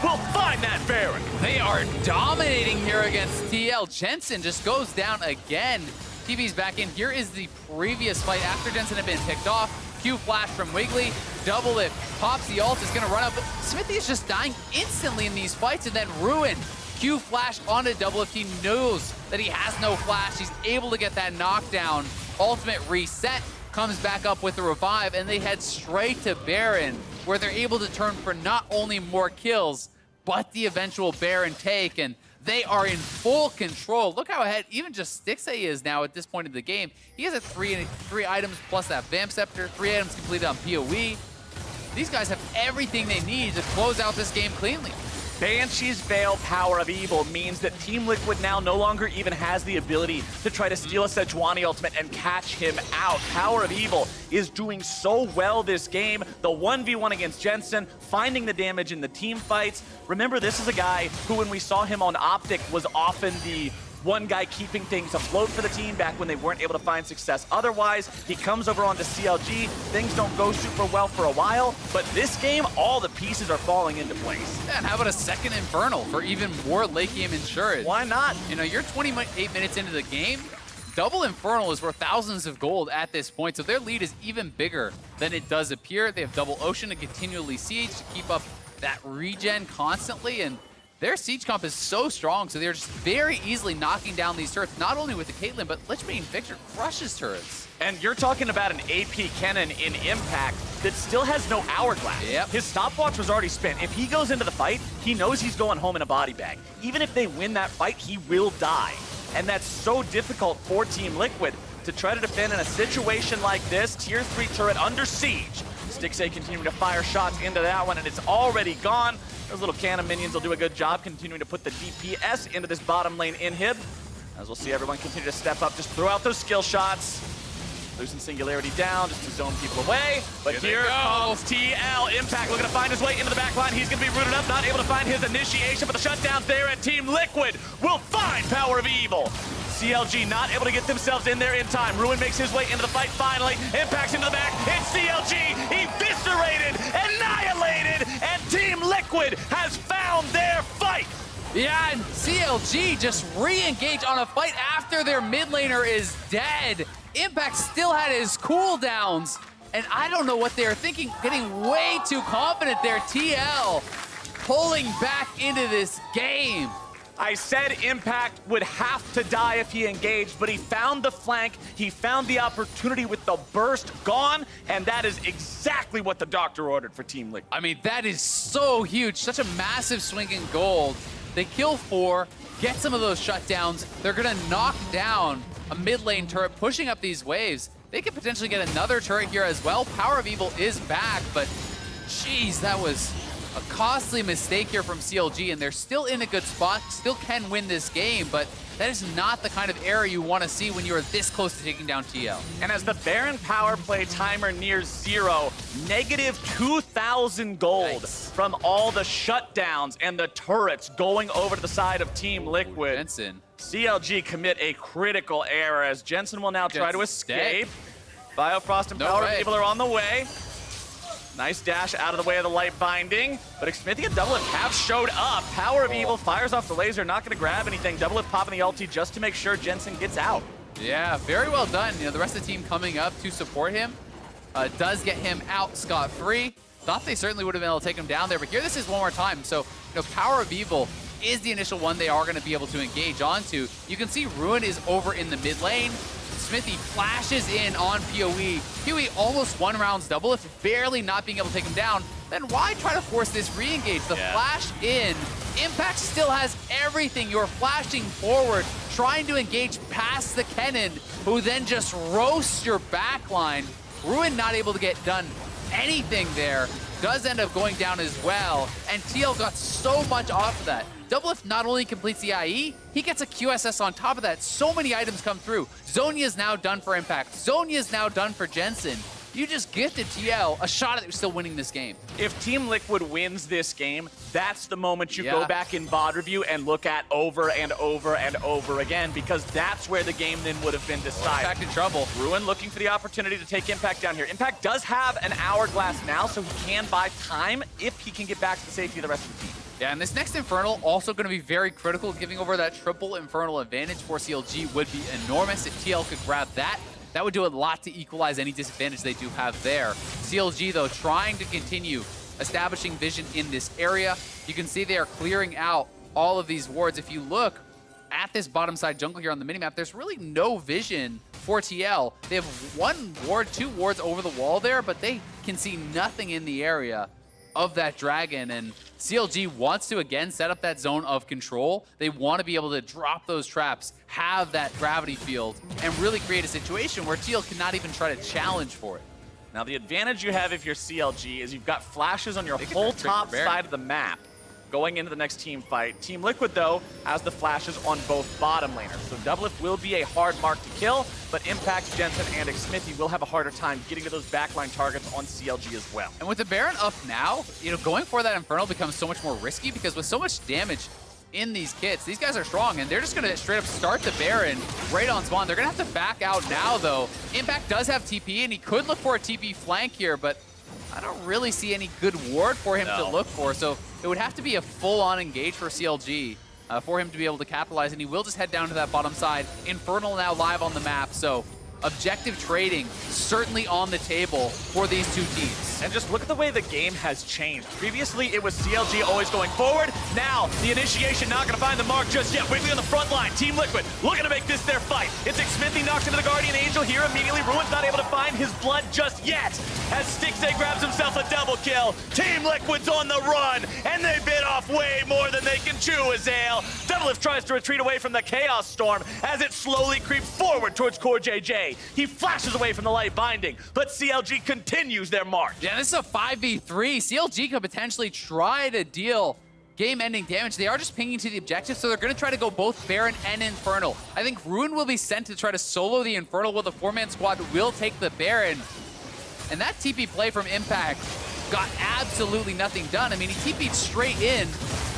will find that Baron. They are dominating here against TL. Jensen just goes down again. TV's back in. Here is the previous fight after Jensen had been picked off. Q flash from Wiggly, double it, pops the ult, is gonna run up, but Smithy is just dying instantly in these fights, and then Ruin, Q flash onto double if he knows that he has no flash. He's able to get that knockdown. Ultimate reset, comes back up with the revive, and they head straight to Baron, where they're able to turn for not only more kills, but the eventual Baron take, and they are in full control. Look how ahead even just Stixay is now at this point in the game. He has a three items plus that Vamp Scepter, 3 items completed on PoE. These guys have everything they need to close out this game cleanly. Banshee's Veil Power of Evil means that Team Liquid now no longer even has the ability to try to steal a Sejuani ultimate and catch him out. Power of Evil is doing so well this game. The 1v1 against Jensen, finding the damage in the team fights. Remember, this is a guy who, when we saw him on Optic, was often the one guy keeping things afloat for the team back when they weren't able to find success. Otherwise, he comes over onto CLG. Things don't go super well for a while, but this game, all the pieces are falling into place. Yeah, and how about a second Infernal for even more late game insurance? Why not? You know, you're 28 minutes into the game. Double Infernal is worth thousands of gold at this point, so their lead is even bigger than it does appear. They have double Ocean to continually siege to keep up that regen constantly, and their siege comp is so strong, so they're just very easily knocking down these turrets, not only with the Caitlyn, but Lich Bane Victor crushes turrets. And you're talking about an AP Kennen in Impact that still has no hourglass. Yep. His stopwatch was already spent. If he goes into the fight, he knows he's going home in a body bag. Even if they win that fight, he will die. And that's so difficult for Team Liquid to try to defend in a situation like this. Tier 3 turret under siege. Stixay continuing to fire shots into that one, and it's already gone. Those little cannon minions will do a good job continuing to put the DPS into this bottom lane inhib. As we'll see everyone continue to step up, just throw out those skill shots. Losing Singularity down just to zone people away. But here comes TL. Impact looking to find his way into the back line. He's going to be rooted up, not able to find his initiation, but the shutdowns there at Team Liquid will find Power of Evil. CLG not able to get themselves in there in time. Ruin makes his way into the fight finally. Impacts into the back. It's CLG. Eviscerated, annihilated, and Team Liquid has found their fight. Yeah, and CLG just re-engage on a fight after their mid laner is dead. Impact still had his cooldowns, and I don't know what they're thinking. Getting way too confident there. TL pulling back into this game. I said Impact would have to die if he engaged, but he found the flank, he found the opportunity with the burst gone, and that is exactly what the doctor ordered for Team Liquid. I mean, that is so huge. Such a massive swing in gold. They kill 4, get some of those shutdowns. They're gonna knock down a mid lane turret, pushing up these waves. They could potentially get another turret here as well. Power of Evil is back, but geez, that was a costly mistake here from CLG, and they're still in a good spot, still can win this game, but that is not the kind of error you want to see when you are this close to taking down TL. And as the Baron power play timer nears 0, negative 2,000 gold from all the shutdowns and the turrets going over to the side of Team Liquid. Jensen. CLG commit a critical error as Jensen will now try to escape. Biofrost and Power of Evil are on the way. Nice dash out of the way of the light binding, but Smithy and Doublelift have showed up. Power of Evil fires off the laser, not gonna grab anything. Doublelift popping the ulti just to make sure Jensen gets out. Yeah, very well done. You know, the rest of the team coming up to support him does get him out scot-free. Thought they certainly would have been able to take him down there, but here this is one more time. So, you know, Power of Evil is the initial one they are gonna be able to engage onto. You can see Ruin is over in the mid lane. Smithy flashes in on PoE. PoE almost one rounds Doublelift, barely not being able to take him down. Then why try to force this re-engage? The flash in. Impact still has everything. You're flashing forward, trying to engage past the Kennen, who then just roasts your backline. Ruin not able to get done anything there. Does end up going down as well, and TL got so much off of that. Doublelift not only completes the IE, he gets a QSS on top of that. So many items come through. Zhonya's now done for Impact. Zhonya's now done for Jensen. You just gifted TL a shot at still winning this game. If Team Liquid wins this game, that's the moment you go back in VOD review and look at over and over and over again, because that's where the game then would have been decided. Impact in trouble. Ruin looking for the opportunity to take Impact down here. Impact does have an hourglass now, so he can buy time if he can get back to the safety of the rest of the team. Yeah, and this next Infernal also going to be very critical. Giving over that triple Infernal advantage for CLG would be enormous. If TL could grab that, that would do a lot to equalize any disadvantage they do have there. CLG, though, trying to continue establishing vision in this area. You can see they are clearing out all of these wards. If you look at this bottom side jungle here on the minimap, there's really no vision for TL. They have one ward, two wards over the wall there, but they can see nothing in the area of that dragon, and CLG wants to again set up that zone of control. They want to be able to drop those traps, have that gravity field, and really create a situation where TL cannot even try to challenge for it. Now the advantage you have if you're CLG is you've got flashes on your whole top side of the map going into the next team fight. Team Liquid, though, has the flashes on both bottom laners. So Doublelift will be a hard mark to kill, but Impact, Jensen, and Xmithy will have a harder time getting to those backline targets on CLG as well. And with the Baron up now, going for that Infernal becomes so much more risky because with so much damage in these kits, these guys are strong, and they're just going to straight up start the Baron right on spawn. They're going to have to back out now, though. Impact does have TP, and he could look for a TP flank here, but I don't really see any good ward for him to look for, so it would have to be a full-on engage for CLG for him to be able to capitalize, and he will just head down to that bottom side. Infernal now live on the map, so objective trading certainly on the table for these two teams. And just look at the way the game has changed. Previously, it was CLG always going forward. Now, the initiation not going to find the mark just yet. Wiggly on the front line. Team Liquid looking to make this their fight. It's Xmithy knocked into the Guardian Angel here immediately. Ruin's not able to find his blood just yet. As Stixxay grabs himself a double kill. Team Liquid's on the run, and they bit off way more than they can chew, Azale. Doublelift tries to retreat away from the Chaos Storm as it slowly creeps forward towards Core JJ. He flashes away from the light binding, but CLG continues their march. Yeah, this is a 5v3. CLG could potentially try to deal game-ending damage. They are just pinging to the objective, so they're going to try to go both Baron and Infernal. I think Ruin will be sent to try to solo the Infernal, while the four-man squad will take the Baron. And that TP play from Impact got absolutely nothing done. I mean, he TP'd straight in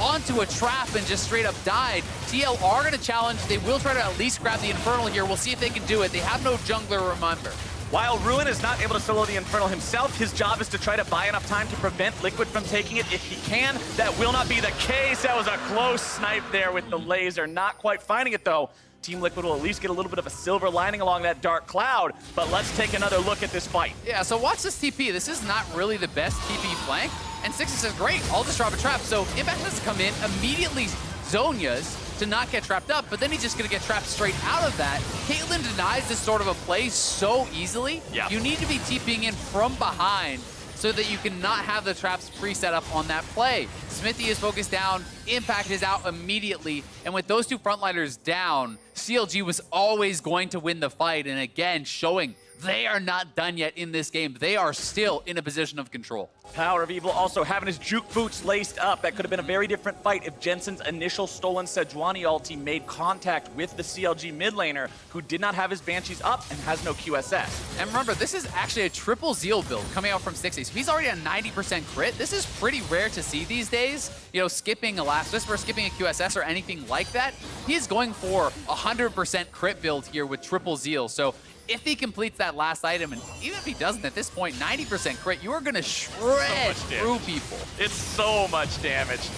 onto a trap and just straight up died. TL are going to challenge. They will try to at least grab the Infernal here. We'll see if they can do it. They have no jungler, remember. While Ruin is not able to solo the Infernal himself, his job is to try to buy enough time to prevent Liquid from taking it if he can. That will not be the case. That was a close snipe there with the laser. Not quite finding it, though. Team Liquid will at least get a little bit of a silver lining along that dark cloud, but let's take another look at this fight. Yeah, so watch this TP. This is not really the best TP flank, and Stixxay says, great, I'll just drop a trap. So Impact does come in, immediately Zonias to not get trapped up, but then he's just going to get trapped straight out of that. Caitlyn denies this sort of a play so easily. Yeah. You need to be TPing in from behind so that you cannot have the traps pre-set up on that play. Xmithy is focused down, Impact is out immediately, and with those two frontliners down, CLG was always going to win the fight, and again, showing they are not done yet in this game. They are still in a position of control. Power of Evil also having his juke boots laced up. That could have been a very different fight if Jensen's initial stolen Sejuani ulti made contact with the CLG mid laner, who did not have his Banshees up and has no QSS. And remember, this is actually a triple Zeal build coming out from Stixxay. So he's already at 90% crit. This is pretty rare to see these days. Skipping a Last Whisper, skipping a QSS or anything like that. He's going for 100% crit build here with triple Zeal. So if he completes that last item, and even if he doesn't at this point, 90% crit, you are going to shred through people. It's so much damage.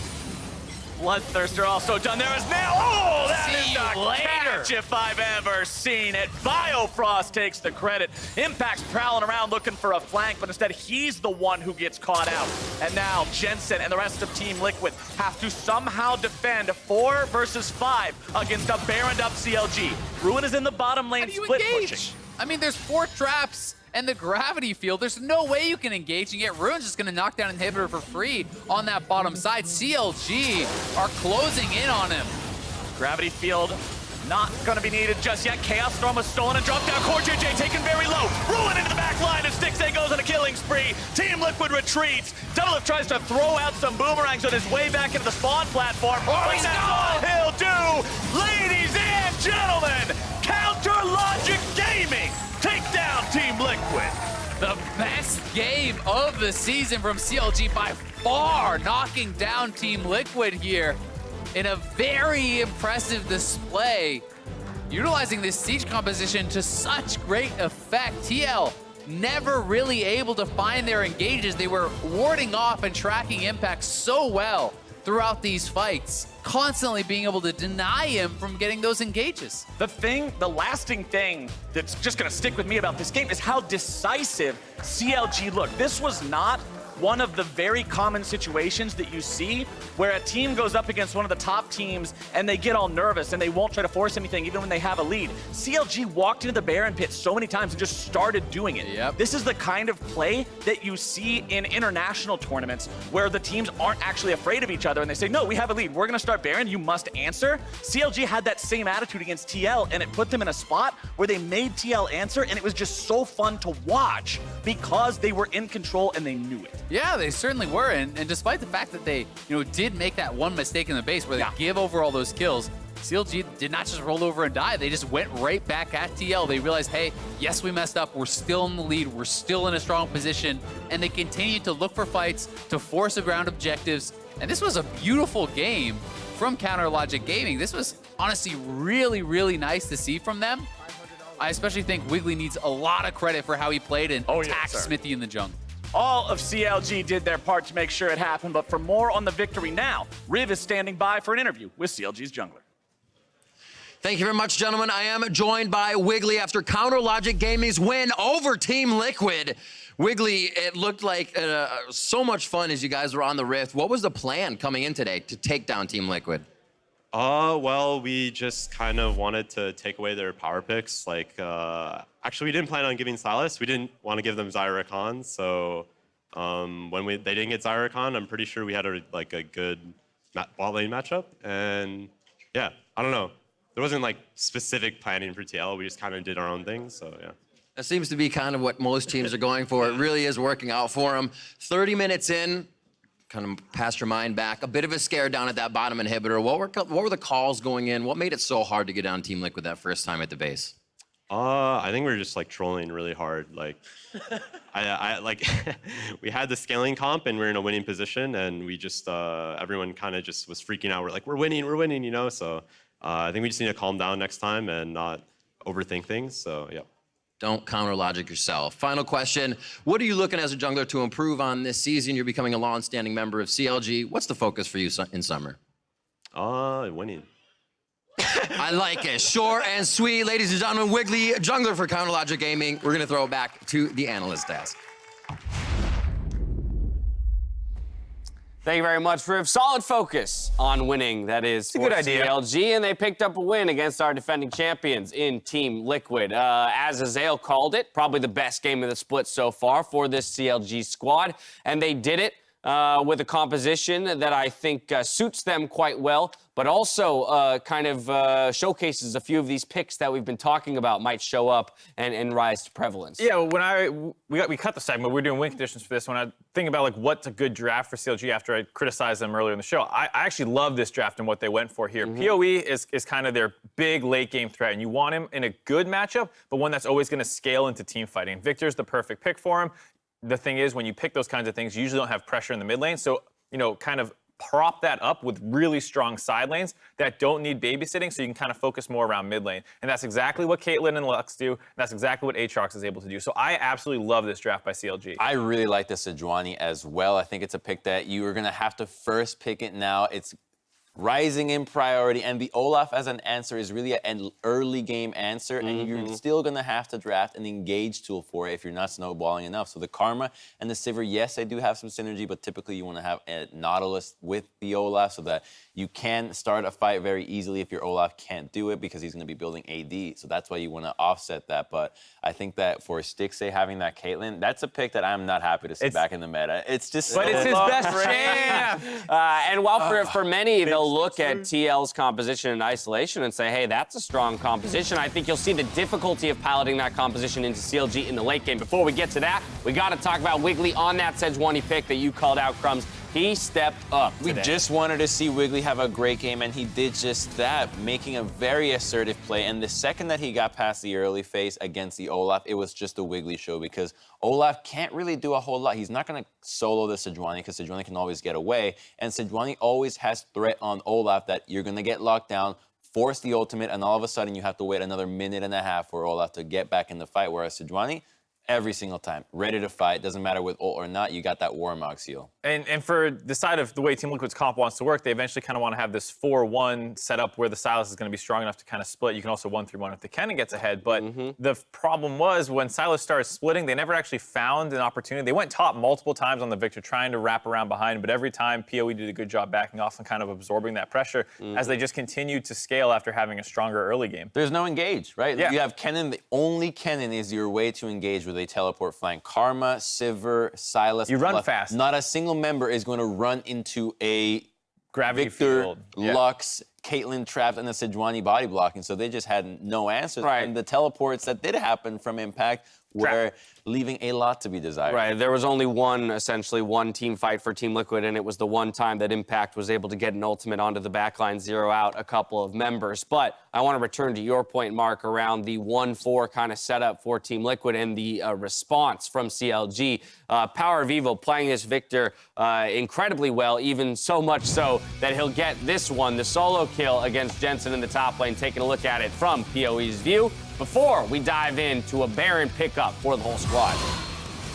Bloodthirster also done there as nail. Oh, that is the catch if I've ever seen it. Biofrost takes the credit. Impact's prowling around looking for a flank, but instead he's the one who gets caught out. And now Jensen and the rest of Team Liquid have to somehow defend 4 versus 5 against a Baroned up CLG. Ruin is in the bottom lane split pushing. I mean, there's 4 traps and the gravity field. There's no way you can engage, and yet Ruin's just going to knock down Inhibitor for free on that bottom side. CLG are closing in on him. Gravity field not going to be needed just yet. Chaos Storm was stolen and dropped down. Core JJ taken very low. Ruin into the back line as Stixxay goes on a killing spree. Team Liquid retreats. Doublelift tries to throw out some boomerangs on his way back into the spawn platform. But that's all he'll do. Ladies and gentlemen, Counter Logic Gaming take down Team Liquid. The best game of the season from CLG by far, knocking down Team Liquid here in a very impressive display, utilizing this siege composition to such great effect. TL never really able to find their engages. They were warding off and tracking Impact so well. throughout these fights, constantly being able to deny him from getting those engages. The lasting thing that's just gonna stick with me about this game is how decisive CLG looked. This was not one of the very common situations that you see where a team goes up against one of the top teams and they get all nervous and they won't try to force anything even when they have a lead. CLG walked into the Baron pit so many times and just started doing it. Yep. This is the kind of play that you see in international tournaments where the teams aren't actually afraid of each other and they say, no, we have a lead, we're gonna start Baron, you must answer. CLG had that same attitude against TL and it put them in a spot where they made TL answer, and it was just so fun to watch because they were in control and they knew it. Yeah, they certainly were, and despite the fact that they, did make that one mistake in the base where they give over all those kills, CLG did not just roll over and die. They just went right back at TL. They realized, hey, yes, we messed up. We're still in the lead. We're still in a strong position, and they continued to look for fights, to force around objectives, and this was a beautiful game from Counter Logic Gaming. This was honestly really, really nice to see from them. I especially think Wiggly needs a lot of credit for how he played and attacked Smithy in the jungle. All of CLG did their part to make sure it happened, but for more on the victory now, Riv is standing by for an interview with CLG's jungler. Thank you very much, gentlemen. I am joined by Wiggly after Counter Logic Gaming's win over Team Liquid. Wiggly, it looked like so much fun as you guys were on the Rift. What was the plan coming in today to take down Team Liquid? Well, we just kind of wanted to take away their power picks. Actually, we didn't plan on giving Silas. We didn't want to give them Zyra Khan. So when they didn't get Zyra Khan, I'm pretty sure we had a good bot lane matchup. And yeah, I don't know. There wasn't specific planning for TL. We just kind of did our own thing. So yeah. That seems to be kind of what most teams are going for. It really is working out for them. 30 minutes in, kind of passed your mind back. A bit of a scare down at that bottom inhibitor. What were the calls going in? What made it so hard to get down Team Liquid that first time at the base? I think we were just trolling really hard. We had the scaling comp and we are in a winning position, and we just everyone kind of just was freaking out. We're like, we're winning, you know. So I think we just need to calm down next time and not overthink things. So yeah. Don't counter logic yourself. Final question. What are you looking as a jungler to improve on this season? You're becoming a long-standing member of CLG. What's the focus for you in summer? Winning. I like it. Short and sweet. Ladies and gentlemen, Wiggly, jungler for Counter Logic Gaming. We're going to throw it back to the analyst desk. Thank you very much, Riv. Solid focus on winning, that is, for CLG, and they picked up a win against our defending champions in Team Liquid. As Azael called it, probably the best game of the split so far for this CLG squad, and they did it with a composition that I think suits them quite well, but also showcases a few of these picks that we've been talking about might show up and rise to prevalence. Yeah, when we cut the segment, we were doing win conditions for this. When I think about what's a good draft for CLG after I criticized them earlier in the show, I actually love this draft and what they went for here. PoE is kind of their big late game threat, and you want him in a good matchup, but one that's always going to scale into team fighting. Victor's the perfect pick for him. The thing is, when you pick those kinds of things, you usually don't have pressure in the mid lane. So, kind of prop that up with really strong side lanes that don't need babysitting, so you can kind of focus more around mid lane. And that's exactly what Caitlyn and Lux do. And that's exactly what Aatrox is able to do. So I absolutely love this draft by CLG. I really like the Sejuani as well. I think it's a pick that you are going to have to first pick it now. It's rising in priority, and the Olaf as an answer is really an early game answer, and you're still gonna have to draft an engage tool for it if you're not snowballing enough. So the Karma and the Sivir, yes, they do have some synergy, but typically you wanna have a Nautilus with the Olaf so that you can start a fight very easily if your Olaf can't do it because he's gonna be building AD. So that's why you wanna offset that. But I think that for Stixxay having that Caitlyn, that's a pick that I'm not happy to see back in the meta. It's just But it's his best chance. And while for many, they'll look at TL's composition in isolation and say, hey, that's a strong composition. I think you'll see the difficulty of piloting that composition into CLG in the late game. Before we get to that, we got to talk about Wiggly on that Sejuani pick that you called out, Crumbs. He stepped up today. We just wanted to see Wiggly have a great game, and he did just that, making a very assertive play. And the second that he got past the early phase against the Olaf, it was just a Wiggly show because Olaf can't really do a whole lot. He's not going to solo the Sejuani because Sejuani can always get away. And Sejuani always has threat on Olaf that you're going to get locked down, force the ultimate, and all of a sudden you have to wait another minute and a half for Olaf to get back in the fight. Whereas Sejuani, every single time. Ready to fight. Doesn't matter with ult or not. You got that Warmog seal. And for the side of the way Team Liquid's comp wants to work, they eventually kind of want to have this 4-1 setup where the Sylas is going to be strong enough to kind of split. You can also 1-3-1 if the Kennen gets ahead. But the problem was when Sylas started splitting, they never actually found an opportunity. They went top multiple times on the Victor, trying to wrap around behind, but every time PoE did a good job backing off and kind of absorbing that pressure as they just continued to scale after having a stronger early game. There's no engage, right? Yeah. You have Kennen. The only Kennen is your way to engage with a teleport flank. Karma, Sivir, Sylas. You run Lux. fast. Not a single member is going to run into a Gravity Victor, field. Yeah. Lux, Caitlyn trapped, and the Sejuani body blocking. So they just had no answers. Right. And the teleports that did happen from Impact were leaving a lot to be desired. Right, there was only essentially one team fight for Team Liquid, and it was the one time that Impact was able to get an ultimate onto the backline, zero out a couple of members. But I want to return to your point, Mark, around the 1-4 kind of setup for Team Liquid and the response from CLG. Power of Evil playing this Victor incredibly well, even so much so that he'll get this one, the solo kill against Jensen in the top lane, taking a look at it from PoE's view, before we dive into a Baron pickup for the whole squad.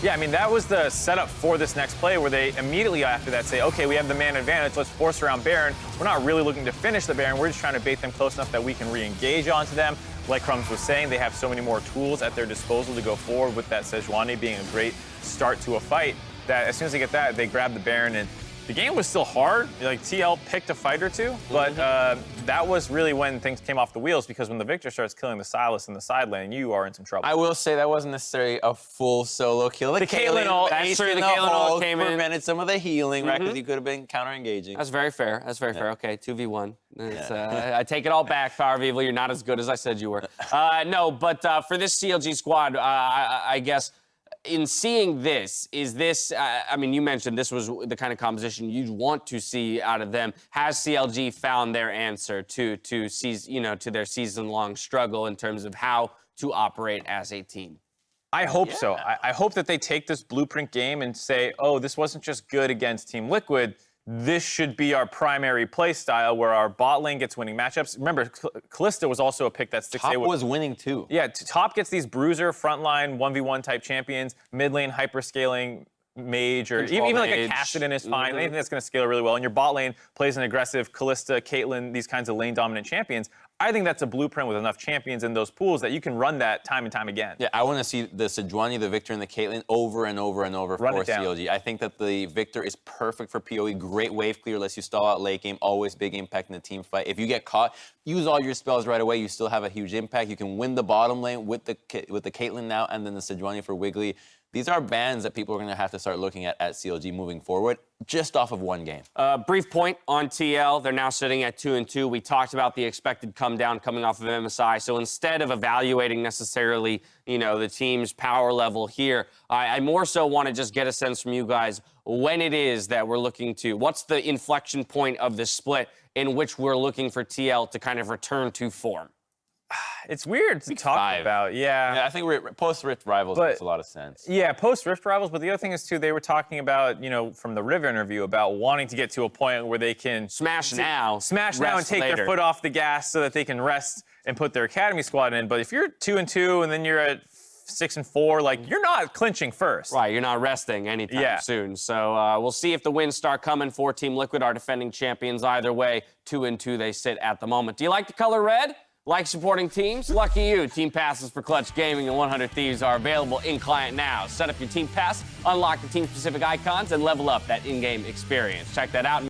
Yeah, I mean, that was the setup for this next play where they immediately after that say, okay, we have the man advantage, let's force around Baron. We're not really looking to finish the Baron, we're just trying to bait them close enough that we can re-engage onto them. Like Crumbs was saying, they have so many more tools at their disposal to go forward, with that Sejuani being a great start to a fight, that as soon as they get that, they grab the Baron. And the game was still hard. Like, TL picked a fight or two, but that was really when things came off the wheels, because when the Victor starts killing the Sylas in the side lane, you are in some trouble. I will say that wasn't necessarily a full solo kill. The Caitlyn ult, that's true, the Caitlyn ult came in. Prevented some of the healing, right? Because you could have been counter-engaging. That's very fair. That's very fair. Okay, 2v1. I take it all back, Power of Evil. You're not as good as I said you were. No, but for this CLG squad, I guess, in seeing this, is this, I mean, you mentioned this was the kind of composition you'd want to see out of them. Has CLG found their answer to their season-long struggle in terms of how to operate as a team? I hope so. I hope that they take this blueprint game and say, oh, this wasn't just good against Team Liquid. This should be our primary play style, where our bot lane gets winning matchups. Remember, Kalista was also a pick that sticks. Top was winning too. Yeah, Top gets these bruiser, frontline, 1v1 type champions, mid lane hyperscaling mage, or even like a Kassadin is fine. Anything that's going to scale really well. And your bot lane plays an aggressive Kalista, Caitlyn, these kinds of lane dominant champions. I think that's a blueprint with enough champions in those pools that you can run that time and time again. Yeah, I want to see the Sejuani, the Victor, and the Caitlyn over and over and over for CLG. I think that the Victor is perfect for PoE. Great wave clear, lets you stall out late game, always big impact in the team fight. If you get caught, use all your spells right away. You still have a huge impact. You can win the bottom lane with the Caitlyn now, and then the Sejuani for Wiggly. These are bans that people are going to have to start looking at CLG moving forward, just off of one game. Brief point on TL. They're now sitting at 2-2. We talked about the expected come down coming off of MSI. So instead of evaluating necessarily, the team's power level here, I more so want to just get a sense from you guys when it is that we're looking to, what's the inflection point of the split in which we're looking for TL to kind of return to form? It's weird to talk about, Yeah, I think post-Rift Rivals makes a lot of sense. Yeah, post-Rift Rivals, but the other thing is, too, they were talking about, from the River interview, about wanting to get to a point where they can Smash now and take their foot off the gas so that they can rest and put their Academy squad in. But if you're 2-2 and then you're at 6-4, like, you're not clinching first. Right, you're not resting anytime soon. So we'll see if the wins start coming for Team Liquid, our defending champions. Either way, 2-2 they sit at the moment. Do you like the color red? Like supporting teams? Lucky you. Team passes for Clutch Gaming and 100 Thieves are available in client now. Set up your team pass, unlock the team-specific icons, and level up that in-game experience. Check that out.